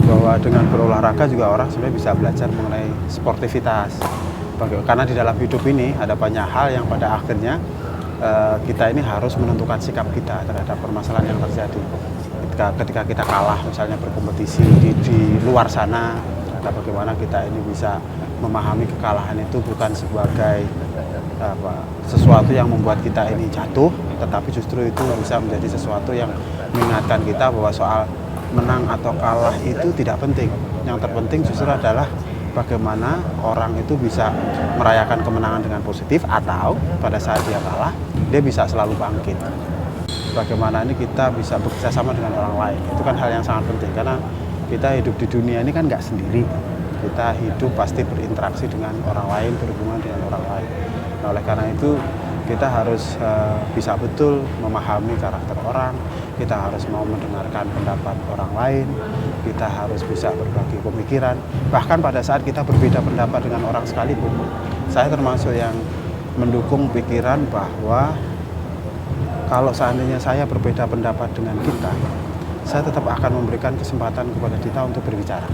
Bahwa dengan berolahraga juga orang sebenarnya bisa belajar mengenai sportivitas. Karena di dalam hidup ini ada banyak hal yang pada akhirnya kita ini harus menentukan sikap kita terhadap permasalahan yang terjadi. Ketika kita kalah misalnya berkompetisi di luar sana, bagaimana kita ini bisa memahami kekalahan itu bukan sebagai sesuatu yang membuat kita ini jatuh, tetapi justru itu bisa menjadi sesuatu yang mengingatkan kita bahwa soal menang atau kalah itu tidak penting. Yang terpenting justru adalah bagaimana orang itu bisa merayakan kemenangan dengan positif, atau pada saat dia kalah, dia bisa selalu bangkit. Bagaimana ini kita bisa bekerja sama dengan orang lain, itu kan hal yang sangat penting. Karena kita hidup di dunia ini kan nggak sendiri. Kita hidup pasti berinteraksi dengan orang lain, berhubungan dengan orang lain. Nah, oleh karena itu kita harus bisa betul memahami karakter orang, kita harus mau mendengarkan pendapat orang lain, kita harus bisa berbagi pemikiran. Bahkan pada saat kita berbeda pendapat dengan orang sekalipun, saya termasuk yang mendukung pikiran bahwa kalau seandainya saya berbeda pendapat dengan kita, saya tetap akan memberikan kesempatan kepada kita untuk berbicara.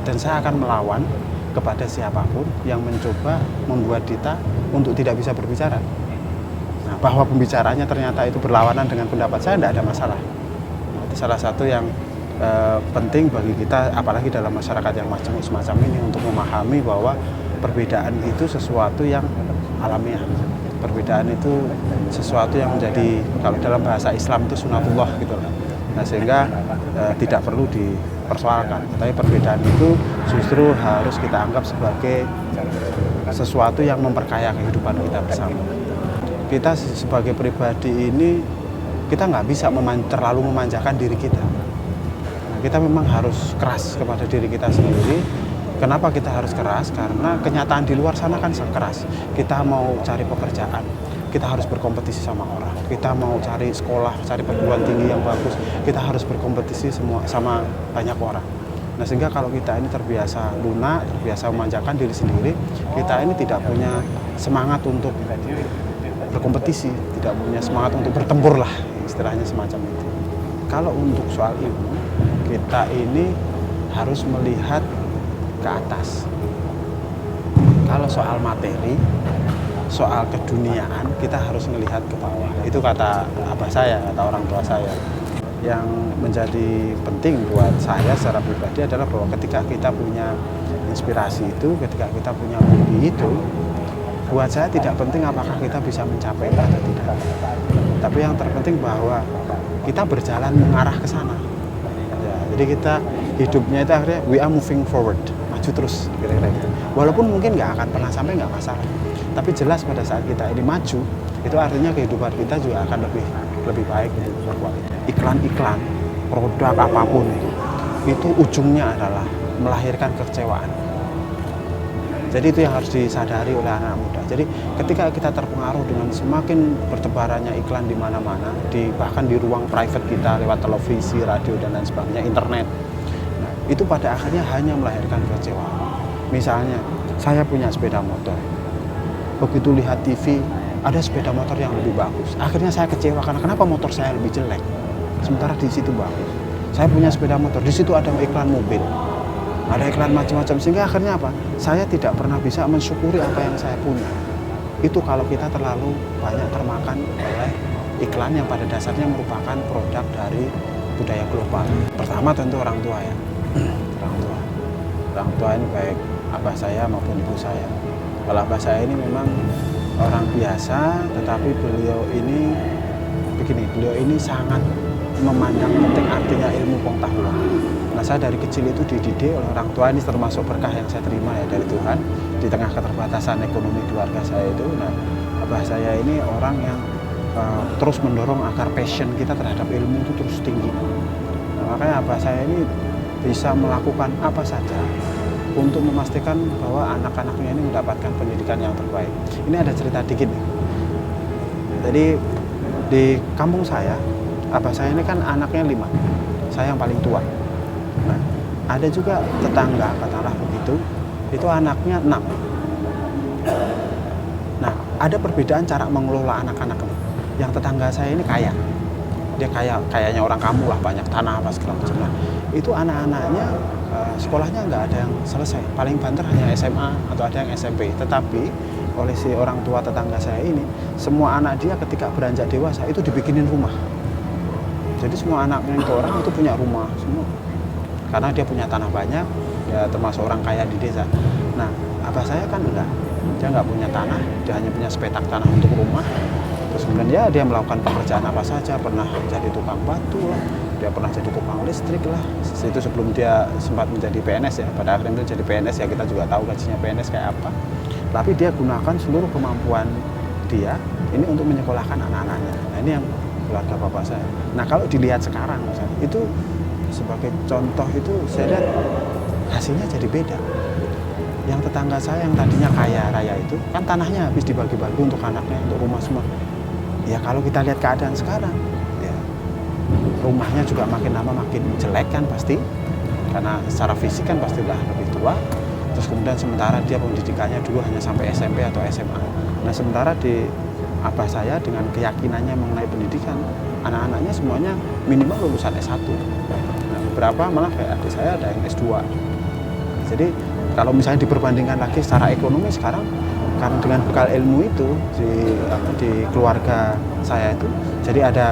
Dan saya akan melawan kepada siapapun yang mencoba membuat kita untuk tidak bisa berbicara. Nah, bahwa pembicaranya ternyata itu berlawanan dengan pendapat saya, tidak ada masalah. Itu salah satu yang penting bagi kita, apalagi dalam masyarakat yang semacam ini, untuk memahami bahwa perbedaan itu sesuatu yang alamiah. Perbedaan itu sesuatu yang menjadi, kalau dalam bahasa Islam itu sunatullah gitu. Nah, sehingga tidak perlu dipersoalkan. Tapi perbedaan itu justru harus kita anggap sebagai sesuatu yang memperkaya kehidupan kita bersama. Kita sebagai pribadi ini, kita nggak bisa terlalu memanjakan diri kita. Nah, kita memang harus keras kepada diri kita sendiri. Kenapa kita harus keras? Karena kenyataan di luar sana kan keras. Kita mau cari pekerjaan, kita harus berkompetisi sama orang. Kita mau cari sekolah, cari perguruan tinggi yang bagus, kita harus berkompetisi sama banyak orang. Nah, sehingga kalau kita ini terbiasa lunak, terbiasa memanjakan diri sendiri, kita ini tidak punya semangat untuk berkompetisi, tidak punya semangat untuk bertempur lah, istilahnya semacam itu. Kalau untuk soal ilmu, kita ini harus melihat ke atas. Kalau soal materi, soal keduniaan, kita harus melihat ke bawah. Itu kata abah saya, kata orang tua saya. Yang menjadi penting buat saya secara pribadi adalah bahwa ketika kita punya inspirasi itu, ketika kita punya hobi itu, buat saya tidak penting apakah kita bisa mencapai atau tidak. Tapi yang terpenting bahwa kita berjalan mengarah ke sana. Ya, jadi kita hidupnya itu akhirnya we are moving forward, maju terus kira-kira gitu. Walaupun mungkin nggak akan pernah sampai, nggak masalah. Tapi jelas pada saat kita ini maju, itu artinya kehidupan kita juga akan lebih baik, lebih berkualitas. Iklan-iklan, produk apapun itu ujungnya adalah melahirkan kekecewaan. Jadi itu yang harus disadari oleh anak muda. Jadi ketika kita terpengaruh dengan semakin bertebarannya iklan di mana-mana, bahkan di ruang private kita lewat televisi, radio dan lain sebagainya, internet, nah, itu pada akhirnya hanya melahirkan kekecewaan. Misalnya, saya punya sepeda motor. Begitu lihat TV, ada sepeda motor yang lebih bagus. Akhirnya saya kecewa karena kenapa motor saya lebih jelek, sementara di situ bagus. Saya punya sepeda motor, di situ ada iklan mobil, ada iklan macam-macam, sehingga akhirnya apa? Saya tidak pernah bisa mensyukuri apa yang saya punya. Itu kalau kita terlalu banyak termakan oleh iklan yang pada dasarnya merupakan produk dari budaya global. Pertama tentu orang tua ya. Orang tua ini baik abah saya maupun ibu saya. Kalau abah saya ini memang orang biasa, tetapi beliau ini sangat memandang penting artinya ilmu pengetahuan. Nah, saya dari kecil itu dididik oleh orang tua, ini termasuk berkah yang saya terima ya dari Tuhan di tengah keterbatasan ekonomi keluarga saya itu. Nah, abah saya ini orang yang terus mendorong agar passion kita terhadap ilmu itu terus tinggi. Nah, makanya abah saya ini bisa melakukan apa saja untuk memastikan bahwa anak-anaknya ini mendapatkan pendidikan yang terbaik. Ini ada cerita dikit nih. Jadi di kampung saya, abah saya ini kan anaknya 5, saya yang paling tua. Nah, ada juga tetangga, katakanlah begitu, itu anaknya 6. Nah, ada perbedaan cara mengelola anak-anak ini. Yang tetangga saya ini kaya, dia kayaknya orang kampung lah, banyak tanah apa segala macam. Nah, itu anak-anaknya sekolahnya nggak ada yang selesai, paling banter hanya SMA atau ada yang SMP. Tetapi oleh si orang tua tetangga saya ini, semua anak dia ketika beranjak dewasa itu dibikinin rumah. Jadi semua anak yang ke orang itu punya rumah semua, karena dia punya tanah banyak, ya termasuk orang kaya di desa. Nah, abah saya kan enggak, dia nggak punya tanah, dia hanya punya sepetak tanah untuk rumah. Terus kemudian ya dia melakukan pekerjaan apa saja, pernah jadi tukang batu lah, dia pernah jadi tukang listrik lah. Itu sebelum dia sempat menjadi PNS ya, pada akhirnya itu jadi PNS ya, kita juga tahu gajinya PNS kayak apa. Tapi dia gunakan seluruh kemampuan dia ini untuk menyekolahkan anak-anaknya. Nah ini yang keluarga bapak saya. Nah kalau dilihat sekarang misalnya, itu sebagai contoh itu saya lihat hasilnya jadi beda. Yang tetangga saya yang tadinya kaya raya itu kan tanahnya habis dibagi-bagi untuk anaknya, untuk rumah semua. Ya kalau kita lihat keadaan sekarang, ya rumahnya juga makin lama makin jelek kan pasti, karena secara fisik kan pastilah lebih tua. Terus kemudian sementara dia pendidikannya dulu hanya sampai SMP atau SMA. Nah sementara di abah saya dengan keyakinannya mengenai pendidikan, anak-anaknya semuanya minimal lulusan S1. Nah, beberapa malah kayak adik saya ada yang S2. Jadi kalau misalnya diperbandingkan lagi secara ekonomi sekarang, karena dengan bekal ilmu itu di keluarga saya itu, jadi ada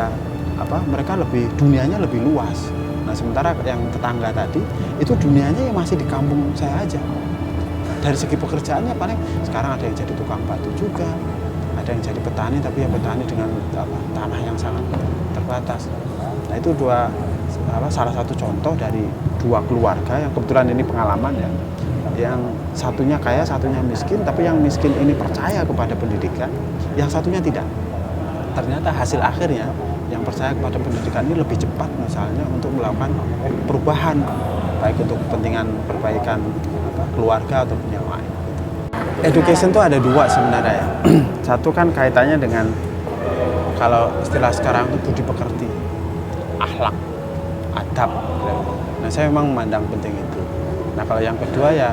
mereka dunianya lebih luas. Nah sementara yang tetangga tadi itu dunianya yang masih di kampung saya aja. Dari segi pekerjaannya paling sekarang ada yang jadi tukang batu juga, ada yang jadi petani, tapi ya petani dengan tanah yang sangat terbatas. Nah itu salah satu contoh dari dua keluarga yang kebetulan ini pengalaman ya, yang satunya kaya, satunya miskin, tapi yang miskin ini percaya kepada pendidikan, yang satunya tidak. Ternyata hasil akhirnya yang percaya kepada pendidikan ini lebih cepat misalnya untuk melakukan perubahan, baik untuk kepentingan perbaikan keluarga ataupun yang lain. Education itu ada dua sebenarnya ya. Satu kan kaitannya dengan kalau istilah sekarang itu budi pekerti, akhlak, adab. Nah saya memang memandang penting itu. Nah kalau yang kedua ya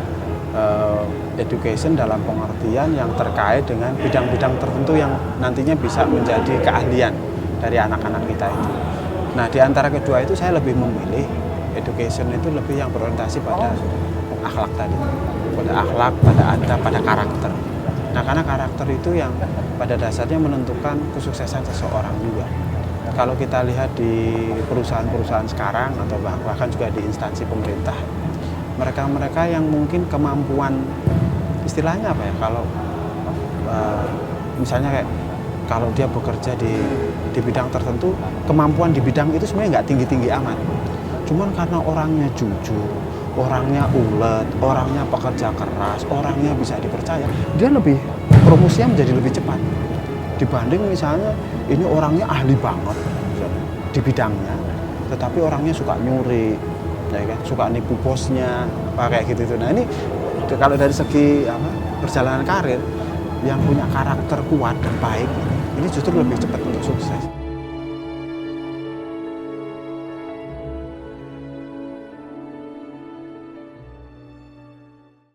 education dalam pengertian yang terkait dengan bidang-bidang tertentu yang nantinya bisa menjadi keahlian dari anak-anak kita itu. Nah di antara kedua itu saya lebih memilih education itu lebih yang berorientasi pada akhlak tadi, pada akhlak, pada adab, pada karakter. Nah karena karakter itu yang pada dasarnya menentukan kesuksesan seseorang juga. Kalau kita lihat di perusahaan-perusahaan sekarang atau bahkan juga di instansi pemerintah, mereka-mereka yang mungkin kemampuan istilahnya apa ya, kalau misalnya kayak kalau dia bekerja di bidang tertentu, kemampuan di bidang itu sebenarnya nggak tinggi-tinggi amat. Cuman karena orangnya jujur, orangnya ulet, orangnya pekerja keras, orangnya bisa dipercaya, dia promosinya menjadi lebih cepat dibanding misalnya ini orangnya ahli banget di bidangnya, tetapi orangnya suka nyuri, ya kan, suka nipu bosnya, kayak gitu. Nah ini kalau dari segi perjalanan karir, yang punya karakter kuat dan baik ini justru lebih cepat untuk sukses.